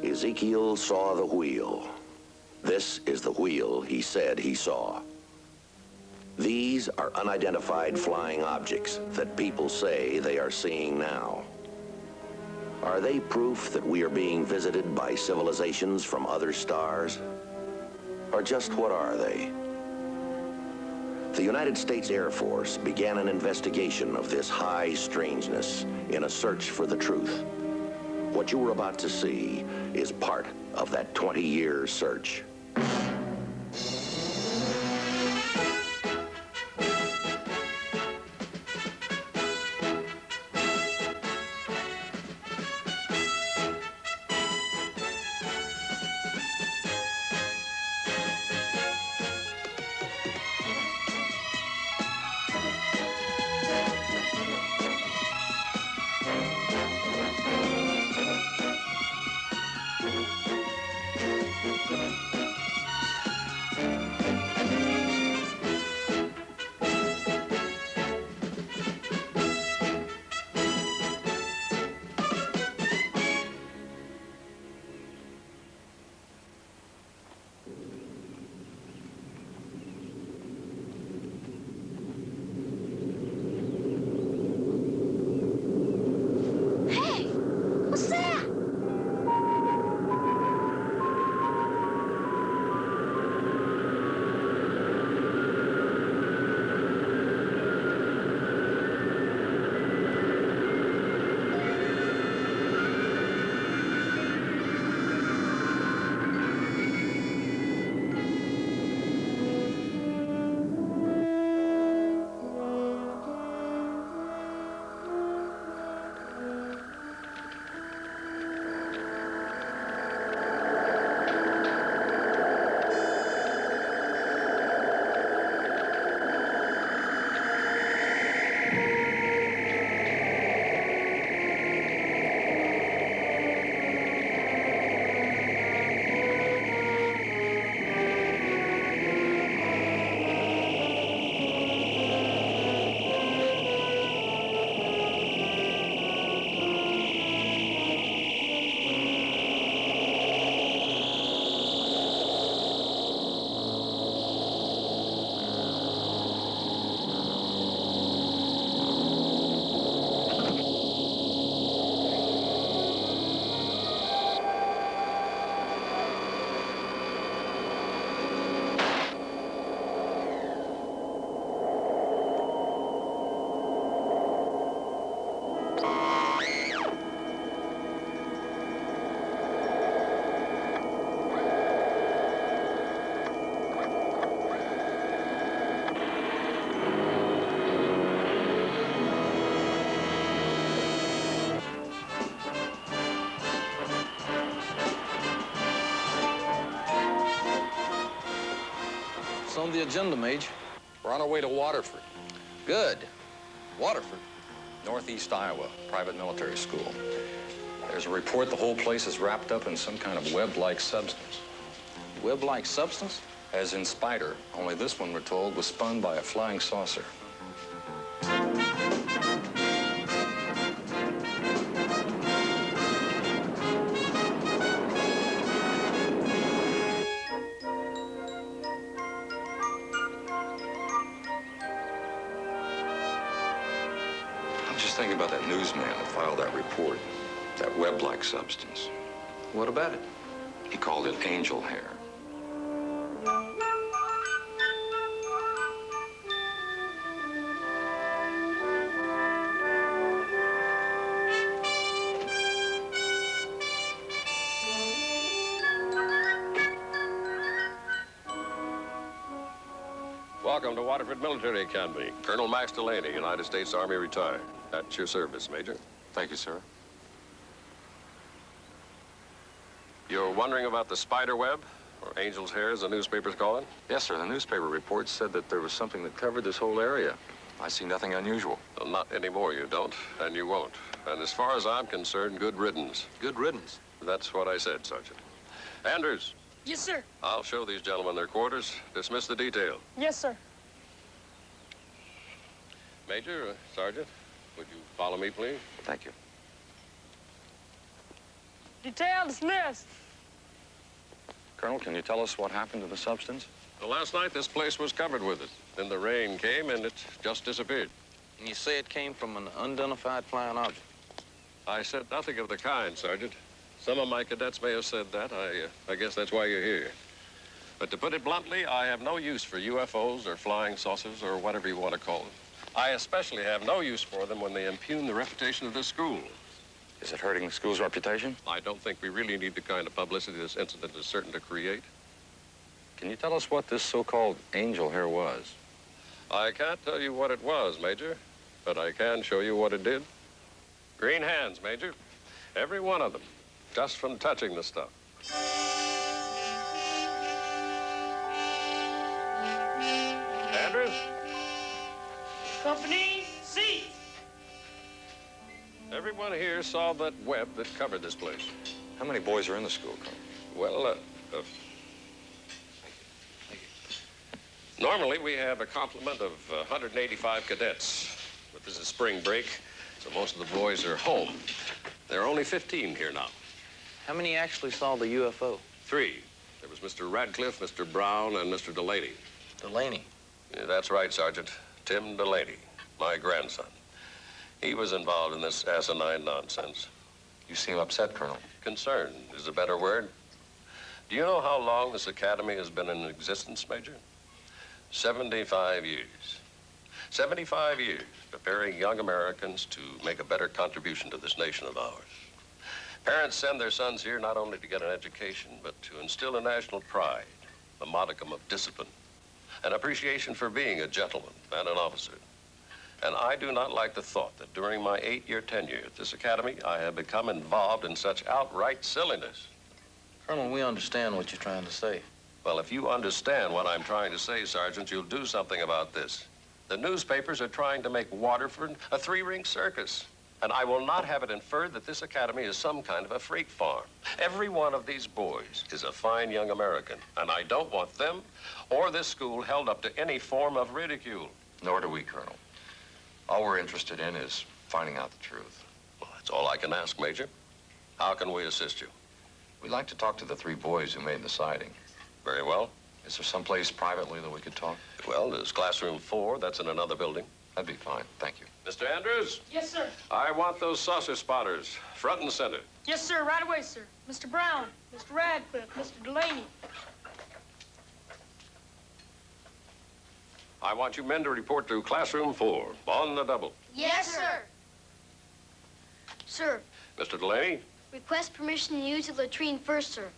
Ezekiel saw the wheel. This is the wheel he said he saw. These are unidentified flying objects that people say they are seeing now. Are they proof that we are being visited by civilizations from other stars? Or just what are they? The United States Air Force began an investigation of this high strangeness in a search for the truth. What you are about to see is part of that 20-year search. What's on the agenda, Mage? We're on our way to Waterford. Good. Waterford. Northeast Iowa, private military school. There's a report the whole place is wrapped up in some kind of web-like substance. Web-like substance? As in Spider, only this one, we're told, was spun by a flying saucer. Thinking about that newsman that filed that report, that web-like substance. What about it? He called it angel hair. Welcome to Waterford Military Academy. Colonel Max Delaney, United States Army retired. At your service, Major. Thank you, sir. You're wondering about the spider web, or angel's hair, as the newspapers call it? Yes, sir. The newspaper report said that there was something that covered this whole area. I see nothing unusual. Well, not anymore, you don't, and you won't. And as far as I'm concerned, good riddance. Good riddance. That's what I said, Sergeant. Andrews. Yes, sir. I'll show these gentlemen their quarters. Dismiss the detail. Yes, sir. Major, Sergeant, would you follow me, please? Thank you. Detail dismissed. Colonel, can you tell us what happened to the substance? Well, last night, this place was covered with it. Then the rain came, and it just disappeared. And you say it came from an unidentified flying object? I said nothing of the kind, Sergeant. Some of my cadets may have said that. I guess that's why you're here. But to put it bluntly, I have no use for UFOs or flying saucers or whatever you want to call them. I especially have no use for them when they impugn the reputation of this school. Is it hurting the school's reputation? I don't think we really need the kind of publicity this incident is certain to create. Can you tell us what this so-called angel here was? I can't tell you what it was, Major, but I can show you what it did. Green hands, Major. Every one of them, just from touching the stuff. Andrews? Company, cease. Everyone here saw that web that covered this place. How many boys are in the school, Colonel? Well, normally we have a complement of 185 cadets. But this is spring break, so most of the boys are home. There are only 15 here now. How many actually saw the UFO? 3. There was Mr. Radcliffe, Mr. Brown, and Mr. Delaney. Delaney. Yeah, that's right, Sergeant. Tim Delaney, my grandson. He was involved in this asinine nonsense. You seem upset, Colonel. Concerned is a better word. Do you know how long this academy has been in existence, Major? 75 years. 75 years preparing young Americans to make a better contribution to this nation of ours. Parents send their sons here not only to get an education, but to instill a national pride, a modicum of discipline, an appreciation for being a gentleman and an officer. And I do not like the thought that during my 8-year tenure at this academy, I have become involved in such outright silliness. Colonel, we understand what you're trying to say. Well, if you understand what I'm trying to say, Sergeant, you'll do something about this. The newspapers are trying to make Waterford a 3-ring circus. And I will not have it inferred that this academy is some kind of a freak farm. Every one of these boys is a fine young American, and I don't want them or this school held up to any form of ridicule. Nor do we, Colonel. All we're interested in is finding out the truth. Well, that's all I can ask, Major. How can we assist you? We'd like to talk to the 3 boys who made the sighting. Very well. Is there someplace privately that we could talk? Well, there's classroom 4. That's in another building. That'd be fine. Thank you. Mr. Andrews? Yes, sir. I want those saucer spotters, front and center. Yes, sir. Right away, sir. Mr. Brown, Mr. Radcliffe, Mr. Delaney. I want you men to report to classroom 4, on the double. Yes, sir. Sir, Mr. Delaney, request permission to use the latrine first, sir.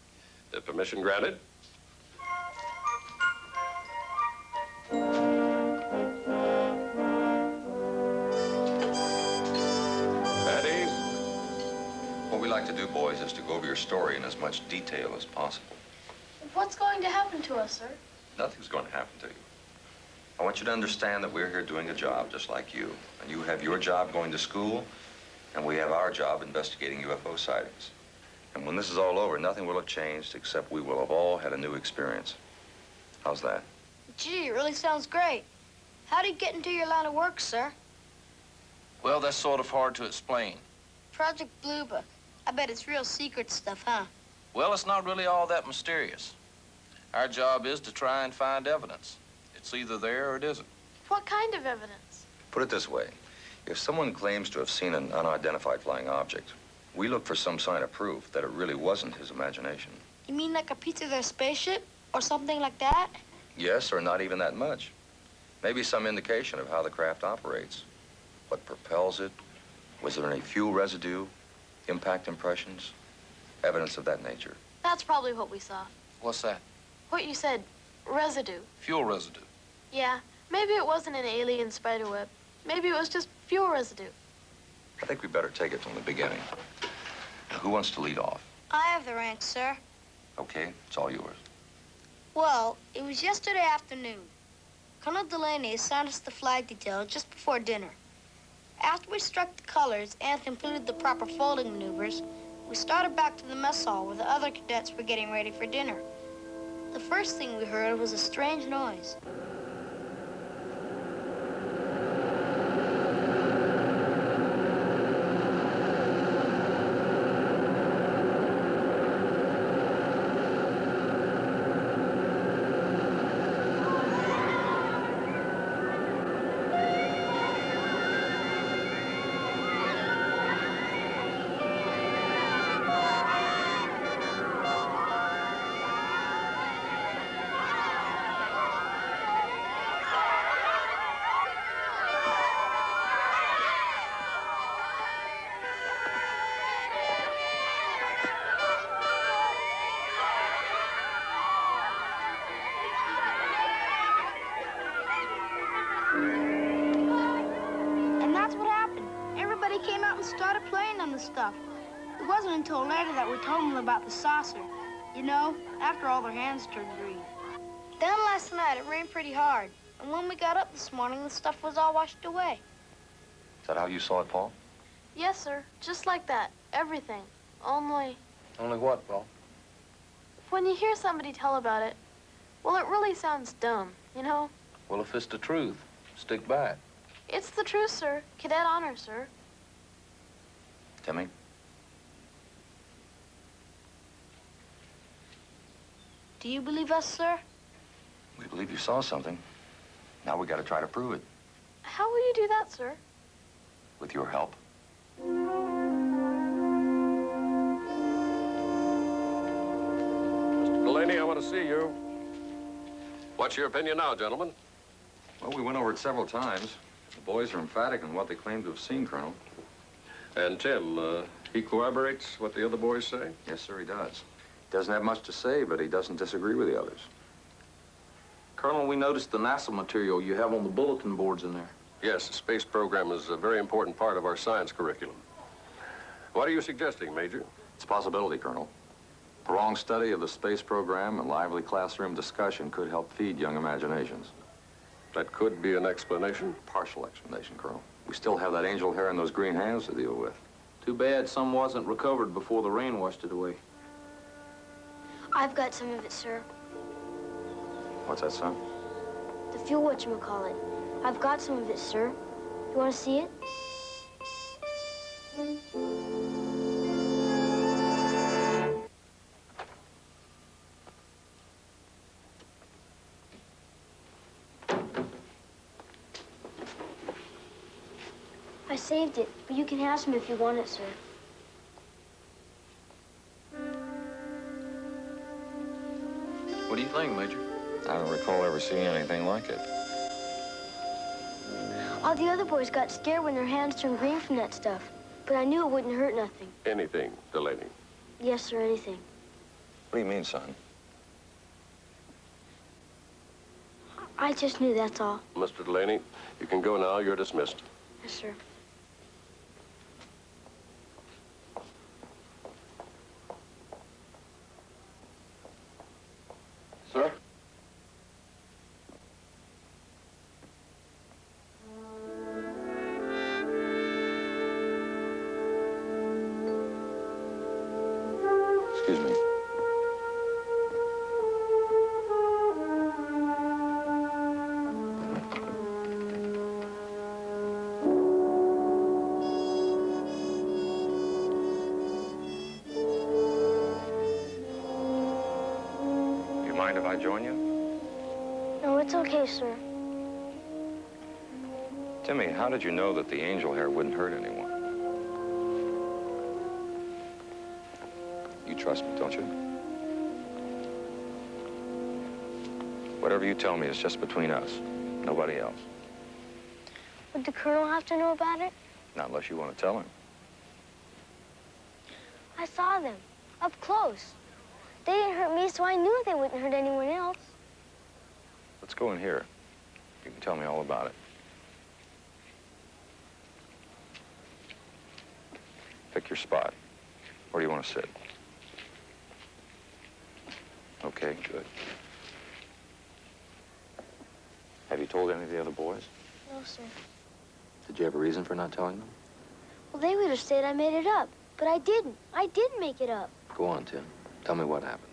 the permission granted. At ease. What we like to do, boys, is to go over your story in as much detail as possible. What's going to happen to us, sir? Nothing's going to happen to you. I want you to understand that we're here doing a job just like you. And you have your job going to school, and we have our job investigating UFO sightings. And when this is all over, nothing will have changed except we will have all had a new experience. How's that? Gee, it really sounds great. How did you get into your line of work, sir? Well, that's sort of hard to explain. Project Blue Book. I bet it's real secret stuff, huh? Well, it's not really all that mysterious. Our job is to try and find evidence. It's either there or it isn't. What kind of evidence? Put it this way. If someone claims to have seen an unidentified flying object, we look for some sign of proof that it really wasn't his imagination. You mean like a piece of their spaceship or something like that? Yes, or not even that much. Maybe some indication of how the craft operates. What propels it? Was there any fuel residue? Impact impressions? Evidence of that nature. That's probably what we saw. What's that? What you said, residue. Fuel residue. Yeah, maybe it wasn't an alien spiderweb. Maybe it was just fuel residue. I think we better take it from the beginning. Now, who wants to lead off? I have the rank, sir. Okay, it's all yours. Well, it was yesterday afternoon. Colonel Delaney assigned us the flag detail just before dinner. After we struck the colors and completed the proper folding maneuvers, we started back to the mess hall where the other cadets were getting ready for dinner. The first thing we heard was a strange noise. wasn't until later that we told them about the saucer. You know, after all their hands turned green. Then last night, it rained pretty hard. And when we got up this morning, the stuff was all washed away. Is that how you saw it, Paul? Yes, sir. Just like that. Everything. Only... Only what, Paul? When you hear somebody tell about it, well, it really sounds dumb, you know? Well, if it's the truth, stick by it. It's the truth, sir. Cadet honor, sir. Timmy? Do you believe us, sir? We believe you saw something. Now we got to try to prove it. How will you do that, sir? With your help. Mr. Delaney, I want to see you. What's your opinion now, gentlemen? Well, we went over it several times. The boys are emphatic on what they claim to have seen, Colonel. And Tim, he corroborates what the other boys say? Yes, sir, he does. He doesn't have much to say, but he doesn't disagree with the others. Colonel, we noticed the NASA material you have on the bulletin boards in there. Yes, the space program is a very important part of our science curriculum. What are you suggesting, Major? It's a possibility, Colonel. Prolonged study of the space program and lively classroom discussion could help feed young imaginations. That could be an explanation. Partial explanation, Colonel. We still have that angel hair and those green hands to deal with. Too bad some wasn't recovered before the rain washed it away. I've got some of it, sir. What's that, son? The fuel whatchamacallit. I've got some of it, sir. You want to see it? I saved it, but you can have some if you want it, sir. What do you think, Major? I don't recall ever seeing anything like it. All the other boys got scared when their hands turned green from that stuff, but I knew it wouldn't hurt nothing. Anything, Delaney. Yes, sir, anything. What do you mean, son? I just knew, that's all. Mr. Delaney, you can go now. You're dismissed. Yes, sir. Sir? Excuse me. You mind if I join you? No, it's okay, sir. Timmy, how did you know that the angel hair wouldn't hurt anyone? You trust me, don't you? Whatever you tell me is just between us, nobody else. Would the colonel have to know about it? Not unless you want to tell him. I saw them, up close. They didn't hurt me, so I knew they wouldn't hurt anyone else. Let's go in here. You can tell me all about it. Pick your spot. Where do you want to sit? Okay, good. Have you told any of the other boys? No, sir. Did you have a reason for not telling them? Well, they would have said I made it up, but I didn't. I didn't make it up. Go on, Tim. Tell me what happened.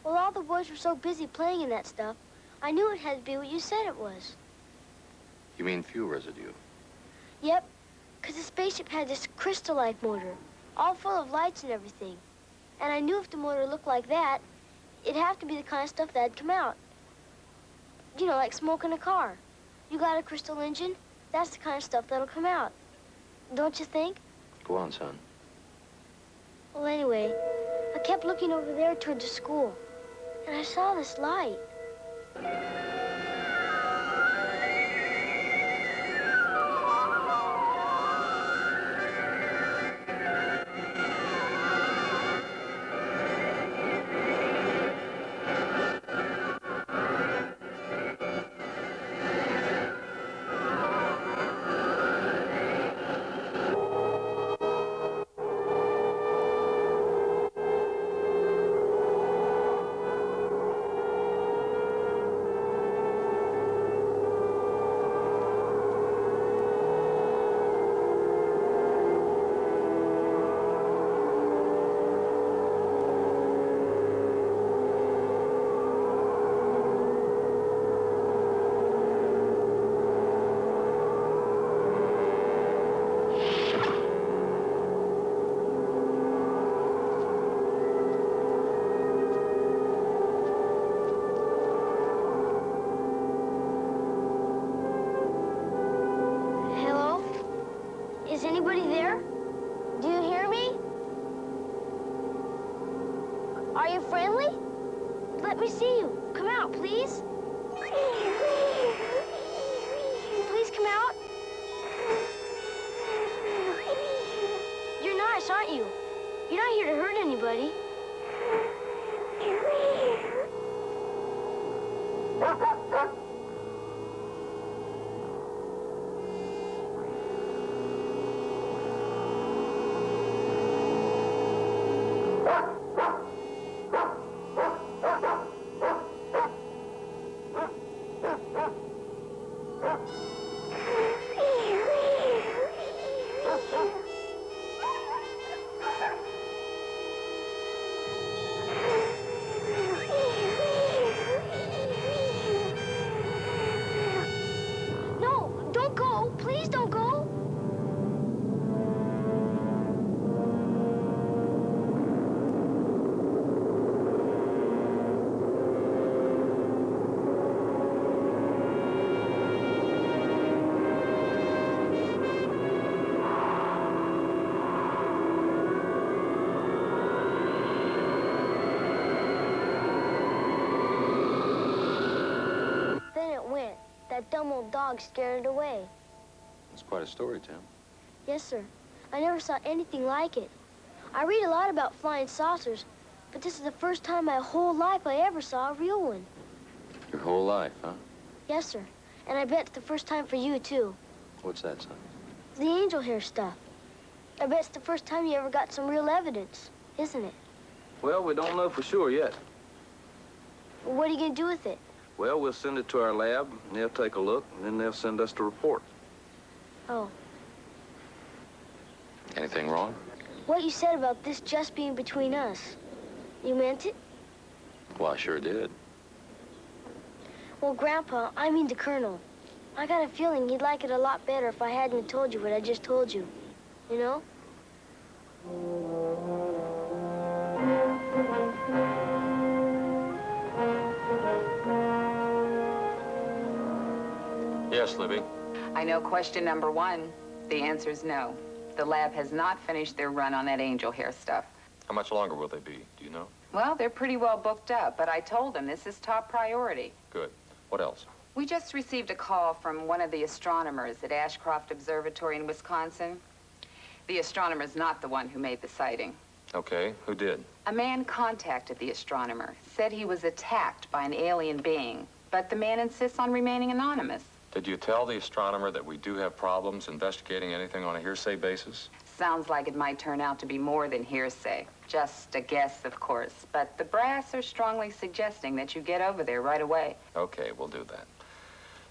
Well, all the boys were so busy playing in that stuff, I knew it had to be what you said it was. You mean fuel residue? Yep, because the spaceship had this crystal-like motor, all full of lights and everything. And I knew if the motor looked like that, it'd have to be the kind of stuff that'd come out. You know, like smoke in a car. You got a crystal engine, that's the kind of stuff that'll come out. Don't you think? Go on, son. Well, anyway, I kept looking over there toward the school, and I saw this light. Are you friendly? Let me see you. Come out, please. Please come out. You're nice, aren't you? You're not here to hurt anybody. That dumb old dog scared it away. That's quite a story, Tim. Yes, sir. I never saw anything like it. I read a lot about flying saucers, but this is the first time my whole life I ever saw a real one. Your whole life, huh? Yes, sir. And I bet it's the first time for you, too. What's that, son? The angel hair stuff. I bet it's the first time you ever got some real evidence, isn't it? Well, we don't know for sure yet. Well, what are you going to do with it? Well, we'll send it to our lab, and they'll take a look, and then they'll send us the report. Oh. Anything wrong? What you said about this just being between us. You meant it? Well, I sure did. Well, Grandpa, I mean the Colonel. I got a feeling he'd like it a lot better if I hadn't told you what I just told you. You know? Yes, Libby. I know question number one. The answer's no. The lab has not finished their run on that angel hair stuff. How much longer will they be? Do you know? Well, they're pretty well booked up, but I told them this is top priority. Good. What else? We just received a call from one of the astronomers at Ashcroft Observatory in Wisconsin. The astronomer's not the one who made the sighting. Okay. Who did? A man contacted the astronomer, said he was attacked by an alien being, but the man insists on remaining anonymous. Did you tell the astronomer that we do have problems investigating anything on a hearsay basis? Sounds like it might turn out to be more than hearsay. Just a guess, of course. But the brass are strongly suggesting that you get over there right away. Okay, we'll do that.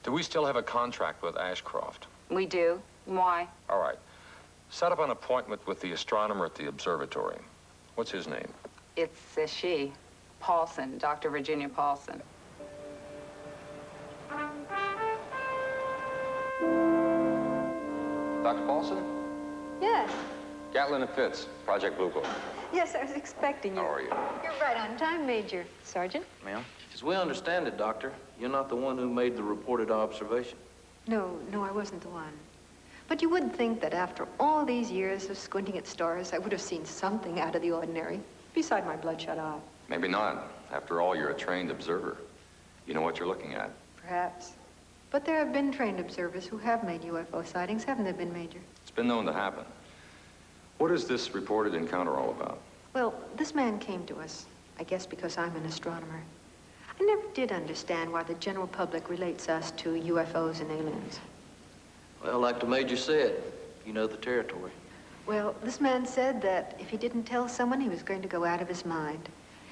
Do we still have a contract with Ashcroft? We do. Why? All right. Set up an appointment with the astronomer at the observatory. What's his name? It's a she. Paulson, Dr. Virginia Paulson. Dr. Paulson? Yes. Gatlin and Pitts, Project Blue Book. Yes, I was expecting you. How are you? You're right on time, Major. Sergeant? Ma'am? As we understand it, Doctor, you're not the one who made the reported observation. No, I wasn't the one. But you would think that after all these years of squinting at stars, I would have seen something out of the ordinary, beside my bloodshot eye. Maybe not. After all, you're a trained observer. You know what you're looking at. Perhaps. But there have been trained observers who have made UFO sightings, haven't there been, Major? It's been known to happen. What is this reported encounter all about? Well, this man came to us, I guess because I'm an astronomer. I never did understand why the general public relates us to UFOs and aliens. Well, like the Major said, you know the territory. Well, this man said that if he didn't tell someone, he was going to go out of his mind.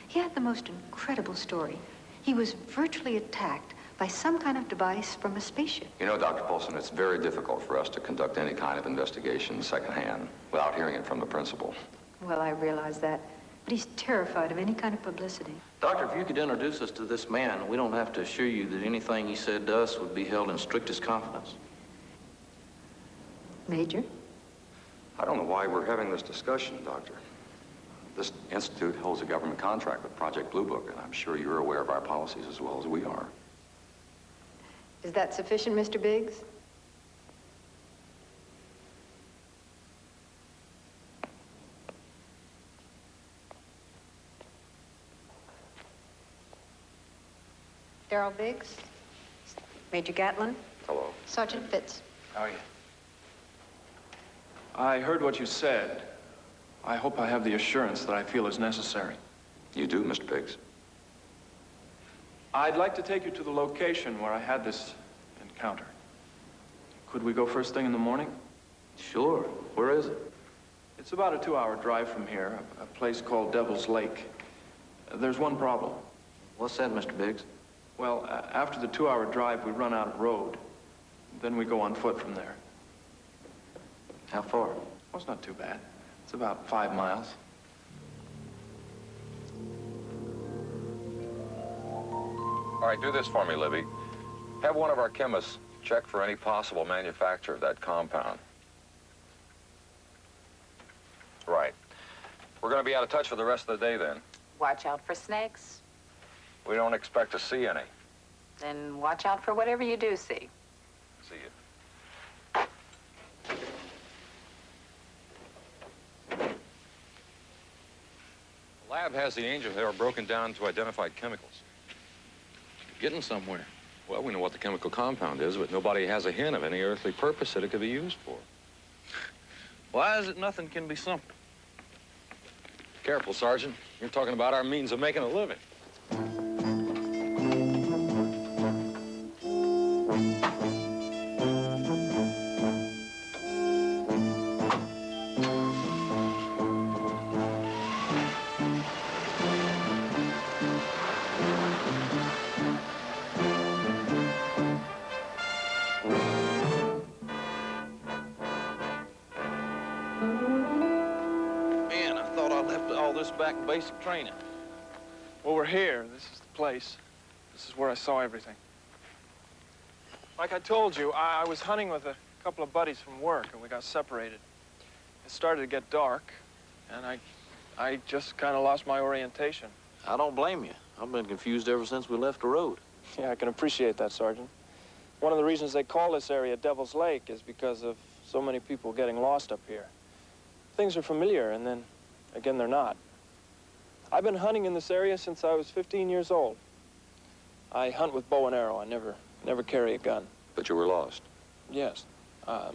He had the most incredible story. He was virtually attacked by some kind of device from a spaceship. You know, Dr. Paulson, it's very difficult for us to conduct any kind of investigation secondhand without hearing it from the principal. Well, I realize that, but he's terrified of any kind of publicity. Doctor, if you could introduce us to this man, we don't have to assure you that anything he said to us would be held in strictest confidence. Major? I don't know why we're having this discussion, Doctor. This institute holds a government contract with Project Blue Book, and I'm sure you're aware of our policies as well as we are. Is that sufficient, Mr. Biggs? Darrell Biggs. Major Gatlin. Hello. Sergeant Fitz. How are you? I heard what you said. I hope I have the assurance that I feel is necessary. You do, Mr. Biggs. I'd like to take you to the location where I had this encounter. Could we go first thing in the morning? Sure. Where is it? It's about a 2-hour drive from here, a place called Devil's Lake. There's one problem. What's that, Mr. Biggs? Well, after the 2-hour drive, we run out of road. Then we go on foot from there. How far? Well, it's not too bad. It's about 5 miles. All right, do this for me, Libby. Have one of our chemists check for any possible manufacture of that compound. Right. We're going to be out of touch for the rest of the day, then. Watch out for snakes. We don't expect to see any. Then watch out for whatever you do see. See you. The lab has the angel hair broken down to identified chemicals. Getting somewhere. Well, we know what the chemical compound is, but nobody has a hint of any earthly purpose that it could be used for. Why is it nothing can be simple? Careful, Sergeant. You're talking about our means of making a living. Man, I thought I left all this back in basic training. Well, we're here. This is the place. This is where I saw everything. Like I told you, I was hunting with a couple of buddies from work, and we got separated. It started to get dark, and I just kind of lost my orientation. I don't blame you. I've been confused ever since we left the road. Yeah, I can appreciate that, Sergeant. One of the reasons they call this area Devil's Lake is because of so many people getting lost up here. Things are familiar, and then, again, they're not. I've been hunting in this area since I was 15 years old. I hunt with bow and arrow. I never carry a gun. But you were lost. Yes,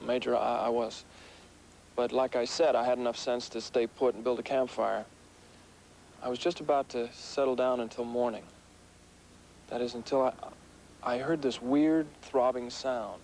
Major, I was. But like I said, I had enough sense to stay put and build a campfire. I was just about to settle down until morning. That is, until I heard this weird, throbbing sound.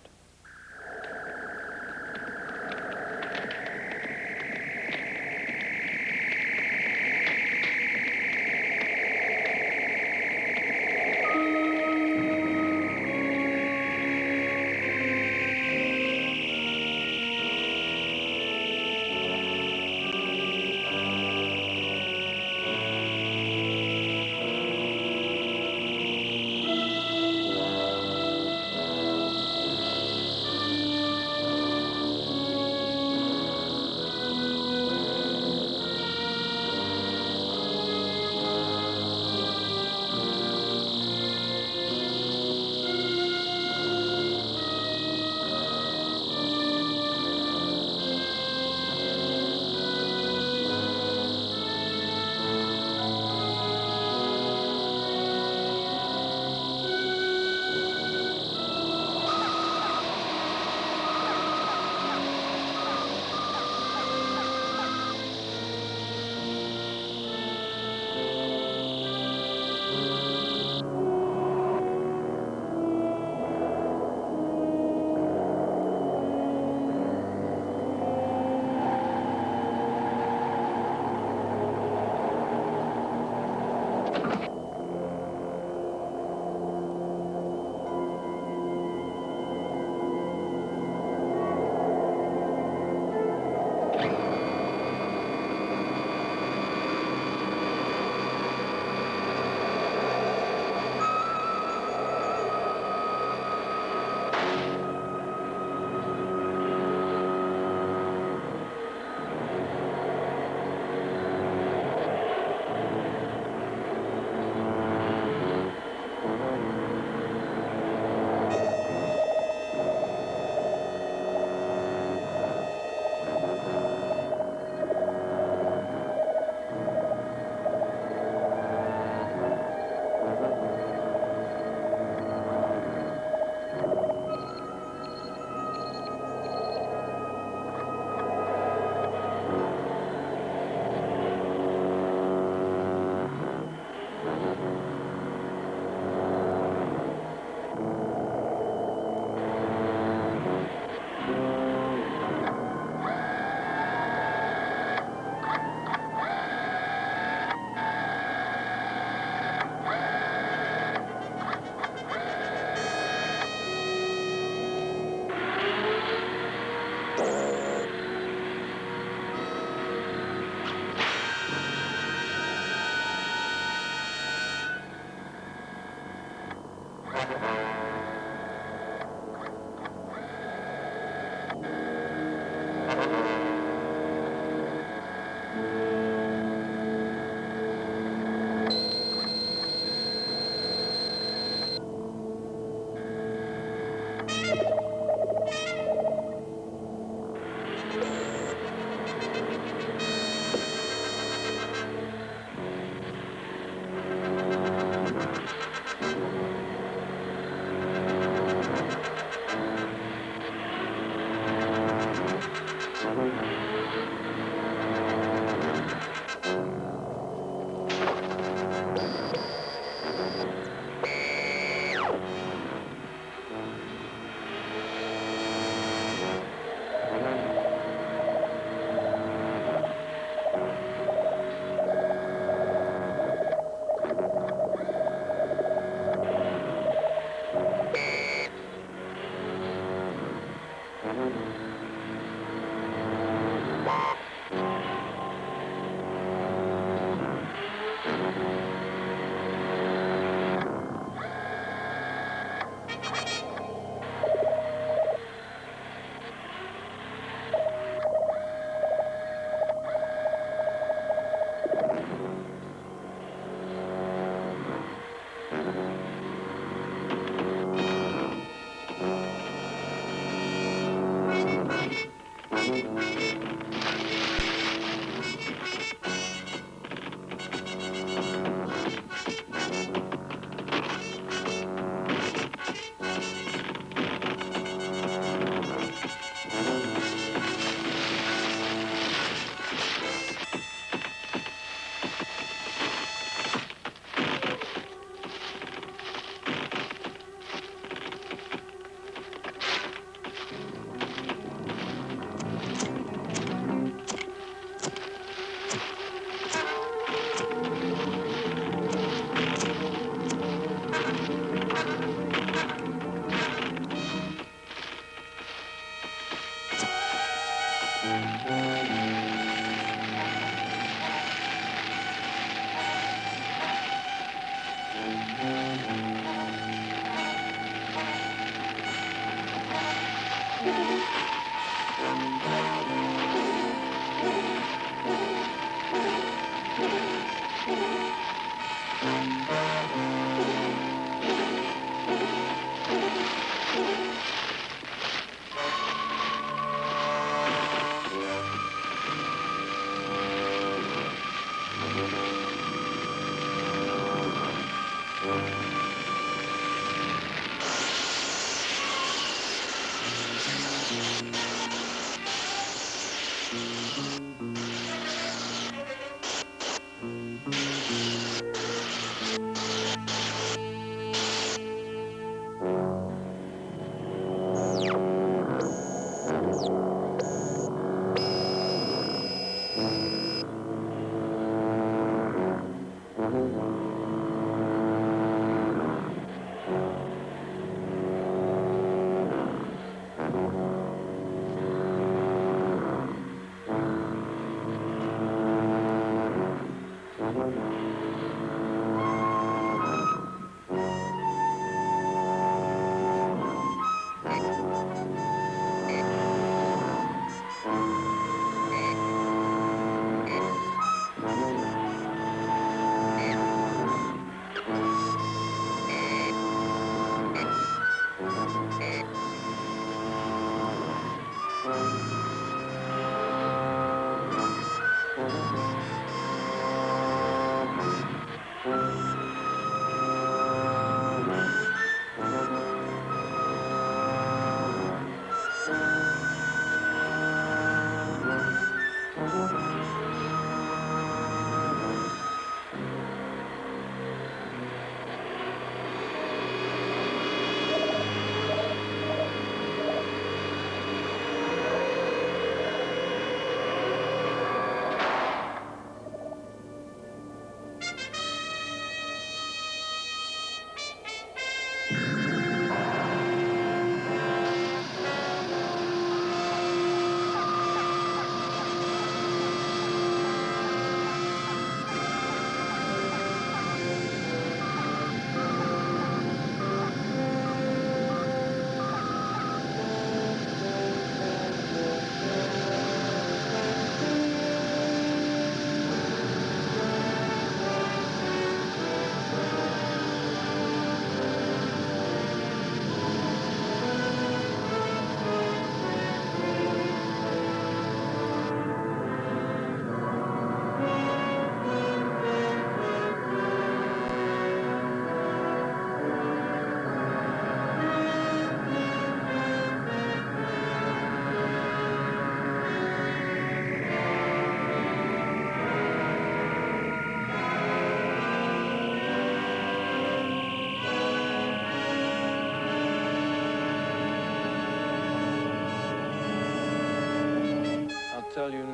tell you,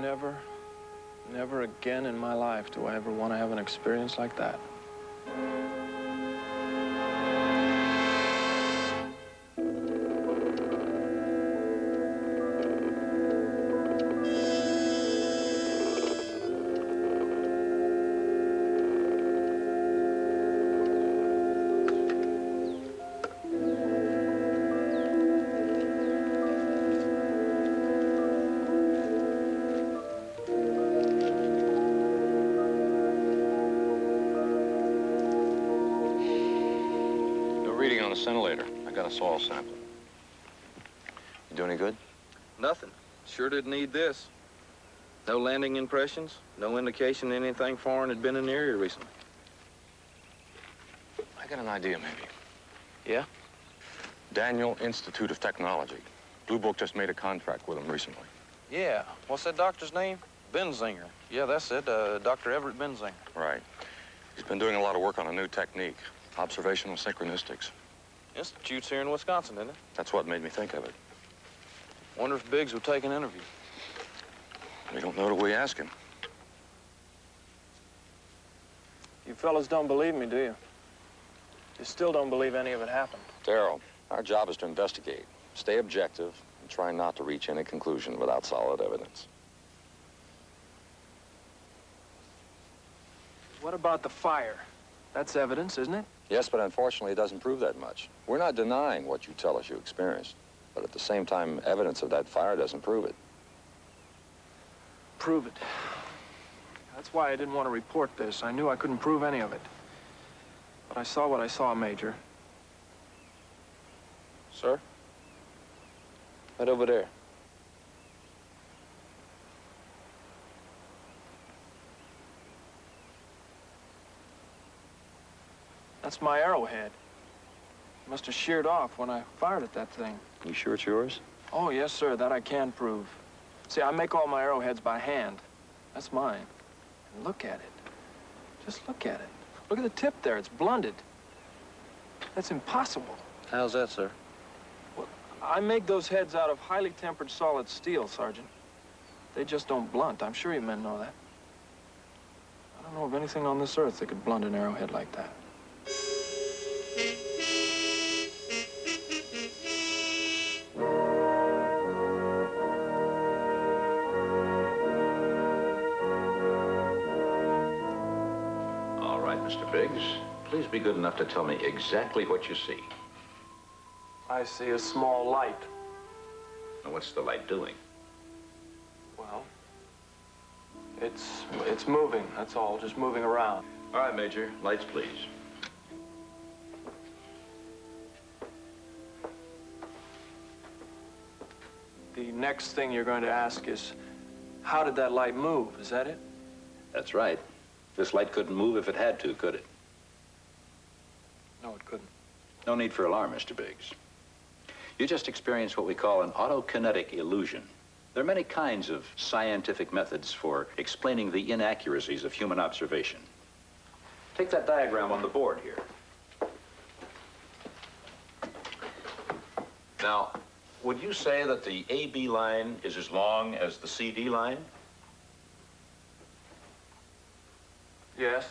never again in my life do I ever want to have an experience like that. Reading on the scintillator. I got a soil sample. You do any good? Nothing. Sure didn't need this. No landing impressions, no indication anything foreign had been in the area recently. I got an idea, maybe. Yeah? Daniel Institute of Technology. Blue Book just made a contract with them recently. Yeah. What's that doctor's name? Benzinger. Yeah, that's it. Dr. Everett Benzinger. Right. He's been doing a lot of work on a new technique. Observational synchronicistics. Institute's here in Wisconsin, isn't it? That's what made me think of it. Wonder if Biggs would take an interview. We don't know till we ask him. You fellas don't believe me, do you? You still don't believe any of it happened? Darryl, our job is to investigate, stay objective, and try not to reach any conclusion without solid evidence. What about the fire? That's evidence, isn't it? Yes, but unfortunately, it doesn't prove that much. We're not denying what you tell us you experienced, but at the same time, evidence of that fire doesn't prove it. Prove it. That's why I didn't want to report this. I knew I couldn't prove any of it. But I saw what I saw, Major. Sir? Right over there. That's my arrowhead. It must have sheared off when I fired at that thing. You sure it's yours? Oh, yes, sir. That I can prove. See, I make all my arrowheads by hand. That's mine. And look at it. Just look at it. Look at the tip there. It's blunted. That's impossible. How's that, sir? Well, I make those heads out of highly tempered solid steel, Sergeant. They just don't blunt. I'm sure you men know that. I don't know of anything on this earth that could blunt an arrowhead like that. All right, Mr. Biggs. Please be good enough to tell me exactly what you see. I see a small light. Now, what's the light doing? Well, it's moving, that's all, just moving around. All right, Major. Lights, please. The next thing you're going to ask is, how did that light move? Is that it? That's right. This light couldn't move if it had to, could it? No, it couldn't. No need for alarm, Mr. Biggs. You just experienced what we call an autokinetic illusion. There are many kinds of scientific methods for explaining the inaccuracies of human observation. Take that diagram on the board here. Now, would you say that the AB line is as long as the CD line? Yes.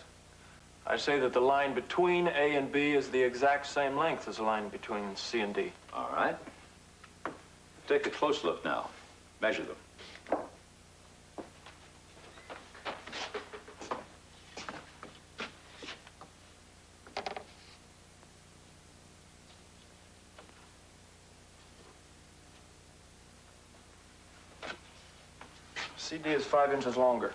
I say that the line between A and B is the exact same length as the line between C and D. All right. Take a close look now. Measure them. CD is 5 inches longer.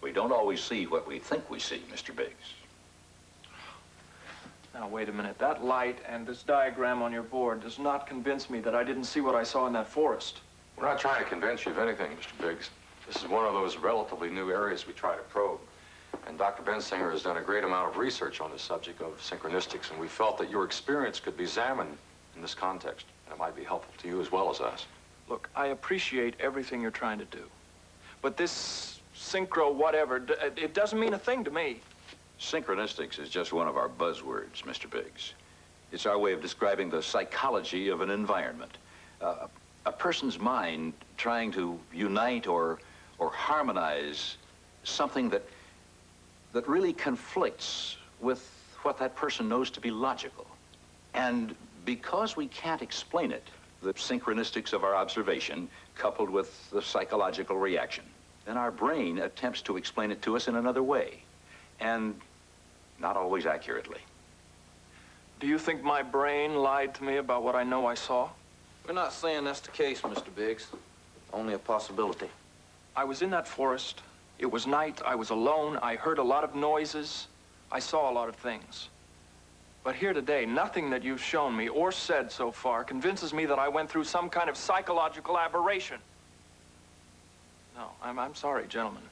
We don't always see what we think we see, Mr. Biggs. Now, wait a minute. That light and this diagram on your board does not convince me that I didn't see what I saw in that forest. We're not trying to convince you of anything, Mr. Biggs. This is one of those relatively new areas we try to probe. And Dr. Benzinger has done a great amount of research on the subject of synchronicistics, and we felt that your experience could be examined in this context, and it might be helpful to you as well as us. Look, I appreciate everything you're trying to do. But this synchro whatever, it doesn't mean a thing to me. Synchronicistics is just one of our buzzwords, Mr. Biggs. It's our way of describing the psychology of an environment. a person's mind trying to unite or harmonize something that really conflicts with what that person knows to be logical. And because we can't explain it, the synchronicities of our observation coupled with the psychological reaction, then our brain attempts to explain it to us in another way, and not always accurately. Do you think my brain lied to me about what I know I saw? We're not saying that's the case, Mr. Biggs. Only a possibility. I was in that forest. It was night. I was alone. I heard a lot of noises. I saw a lot of things. But here today, nothing that you've shown me or said so far convinces me that I went through some kind of psychological aberration. No, I'm sorry, gentlemen.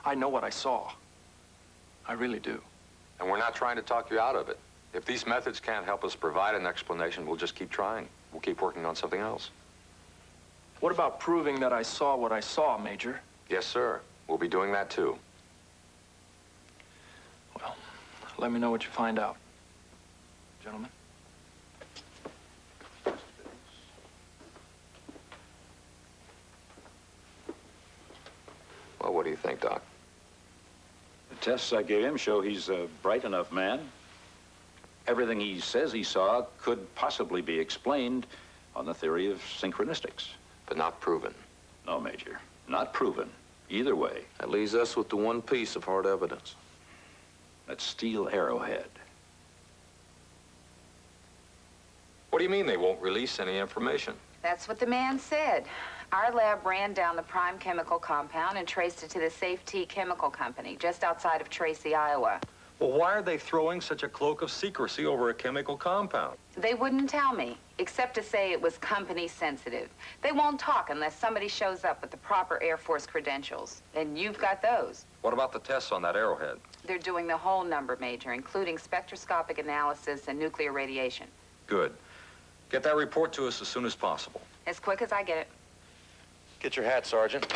I know what I saw. I really do. And we're not trying to talk you out of it. If these methods can't help us provide an explanation, we'll just keep trying. We'll keep working on something else. What about proving that I saw what I saw, Major? Yes, sir. We'll be doing that, too. Well, let me know what you find out, gentlemen. Well, what do you think, Doc? The tests I gave him show he's a bright enough man. Everything he says he saw could possibly be explained on the theory of synchronicities. But not proven. No, Major. Not proven. Either way. That leaves us with the one piece of hard evidence. That steel arrowhead. What do you mean they won't release any information? That's what the man said. Our lab ran down the prime chemical compound and traced it to the Safe Tea Chemical Company, just outside of Tracy, Iowa. Well, why are they throwing such a cloak of secrecy over a chemical compound? They wouldn't tell me, except to say it was company sensitive. They won't talk unless somebody shows up with the proper Air Force credentials. And you've got those. What about the tests on that arrowhead? They're doing the whole number, Major, including spectroscopic analysis and nuclear radiation. Good. Get that report to us as soon as possible. As quick as I get it. Get your hat, Sergeant.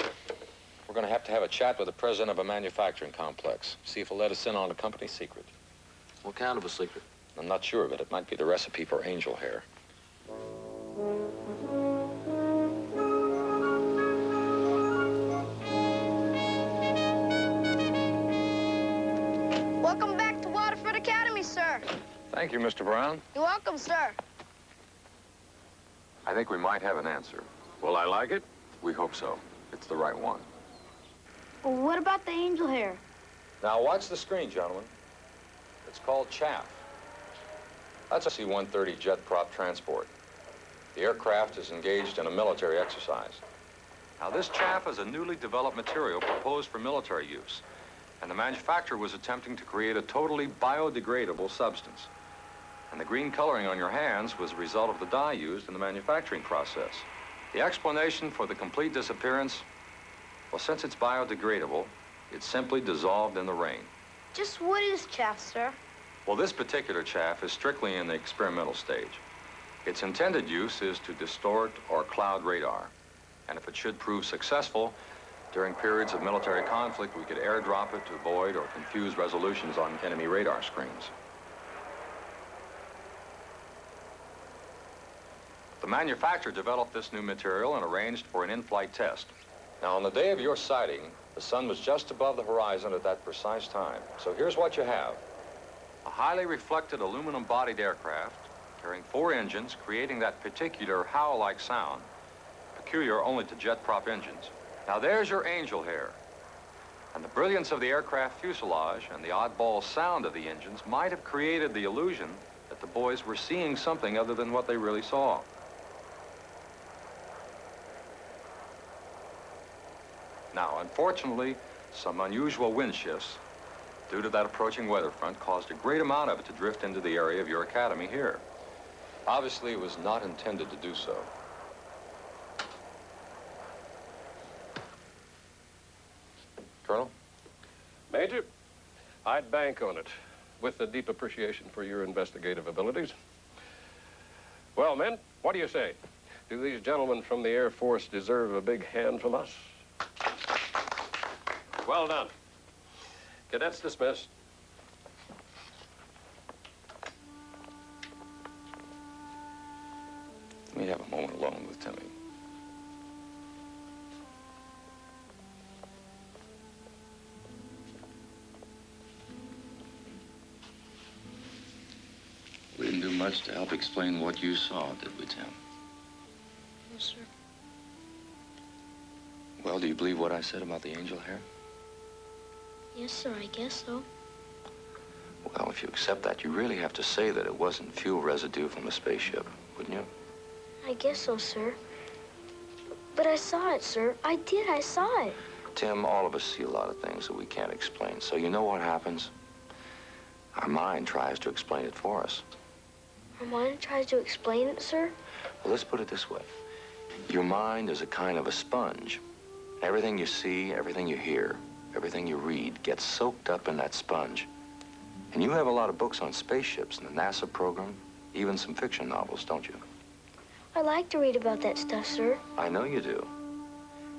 We're going to have a chat with the president of a manufacturing complex. See if he'll let us in on a company secret. What kind of a secret? I'm not sure of it. It might be the recipe for angel hair. Welcome back to Waterford Academy, sir. Thank you, Mr. Brown. You're welcome, sir. I think we might have an answer. Will I like it? We hope so. It's the right one. Well, what about the angel hair? Now, watch the screen, gentlemen. It's called chaff. That's a C-130 jet prop transport. The aircraft is engaged in a military exercise. Now, this chaff is a newly developed material proposed for military use, and the manufacturer was attempting to create a totally biodegradable substance. And the green coloring on your hands was a result of the dye used in the manufacturing process. The explanation for the complete disappearance, well, since it's biodegradable, it's simply dissolved in the rain. Just what is chaff, sir? Well, this particular chaff is strictly in the experimental stage. Its intended use is to distort or cloud radar. And if it should prove successful, during periods of military conflict, we could airdrop it to avoid or confuse resolutions on enemy radar screens. The manufacturer developed this new material and arranged for an in-flight test. Now, on the day of your sighting, the sun was just above the horizon at that precise time. So here's what you have. A highly reflected aluminum-bodied aircraft carrying 4 engines, creating that particular howl-like sound, peculiar only to jet prop engines. Now, there's your angel hair. And the brilliance of the aircraft fuselage and the oddball sound of the engines might have created the illusion that the boys were seeing something other than what they really saw. Now, unfortunately, some unusual wind shifts due to that approaching weather front caused a great amount of it to drift into the area of your academy here. Obviously, it was not intended to do so. Colonel? Major, I'd bank on it, with a deep appreciation for your investigative abilities. Well, men, what do you say? Do these gentlemen from the Air Force deserve a big hand from us? Well done. Cadets dismissed. Let me have a moment alone with Timmy. didn't do much to help explain what you saw, did we, Tim? No, sir. Well, do you believe what I said about the angel hair? Yes, sir, I guess so. Well, if you accept that, you really have to say that it wasn't fuel residue from a spaceship, wouldn't you? I guess so, sir. But I saw it, sir. I did. I saw it. Tim, all of us see a lot of things that we can't explain. So you know what happens? Our mind tries to explain it for us. Our mind tries to explain it, sir? Well, let's put it this way. Your mind is a kind of a sponge. Everything you see, everything you hear, everything you read gets soaked up in that sponge. And you have a lot of books on spaceships and the NASA program, even some fiction novels, don't you? I like to read about that stuff, sir. I know you do.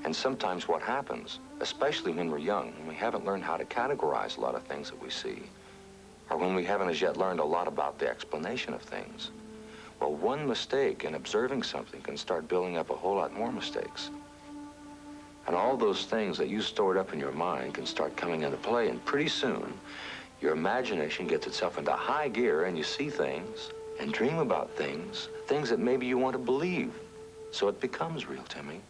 And sometimes what happens, especially when we're young, when we haven't learned how to categorize a lot of things that we see, or when we haven't as yet learned a lot about the explanation of things, well, one mistake in observing something can start building up a whole lot more mistakes. And all those things that you stored up in your mind can start coming into play, and pretty soon, your imagination gets itself into high gear and you see things and dream about things, things that maybe you want to believe. So it becomes real, Timmy.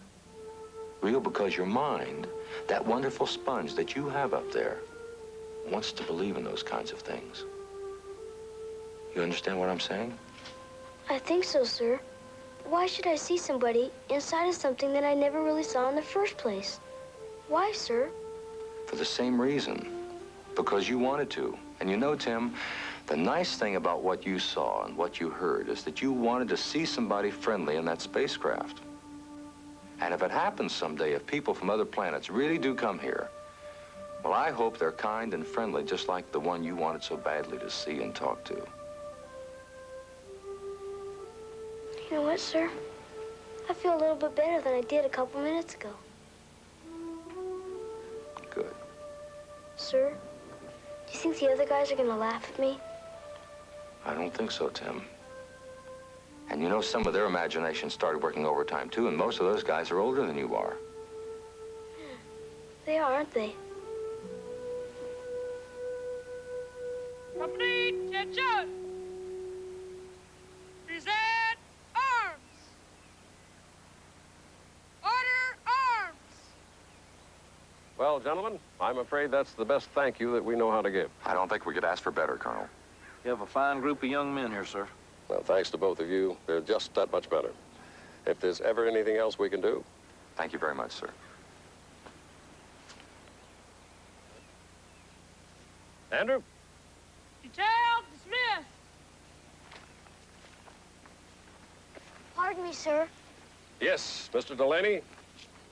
Real because your mind, that wonderful sponge that you have up there, wants to believe in those kinds of things. You understand what I'm saying? I think so, sir. Why should I see somebody inside of something that I never really saw in the first place? Why, sir? For the same reason. Because you wanted to. And you know, Tim, the nice thing about what you saw and what you heard is that you wanted to see somebody friendly in that spacecraft. And if it happens someday, if people from other planets really do come here, well, I hope they're kind and friendly, just like the one you wanted so badly to see and talk to. You know what, sir? I feel a little bit better than I did a couple minutes ago. Good. Sir, do you think the other guys are going to laugh at me? I don't think so, Tim. And you know, some of their imagination started working overtime, too, and most of those guys are older than you are. They are, aren't they? Company, attention! Present arms! Order arms! Well, gentlemen, I'm afraid that's the best thank you that we know how to give. I don't think we could ask for better, Colonel. You have a fine group of young men here, sir. Well, thanks to both of you. They're just that much better. If there's ever anything else we can do. Thank you very much, sir. Andrew? Detail dismissed! Pardon me, sir. Yes, Mr. Delaney?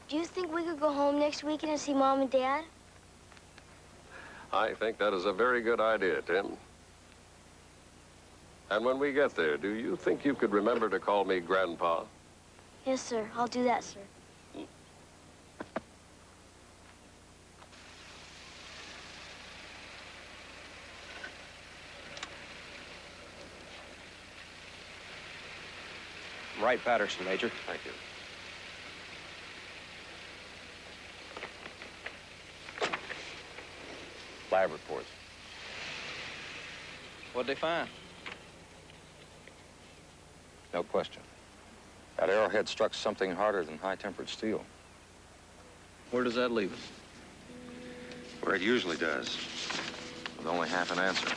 Do you think we could go home next weekend and see Mom and Dad? I think that is a very good idea, Tim. And when we get there, do you think you could remember to call me Grandpa? Yes, sir. I'll do that, sir. Wright Patterson, Major. Thank you. Lab reports. What'd they find? No question. That arrowhead struck something harder than high-tempered steel. Where does that leave us? Where it usually does. With only half an answer.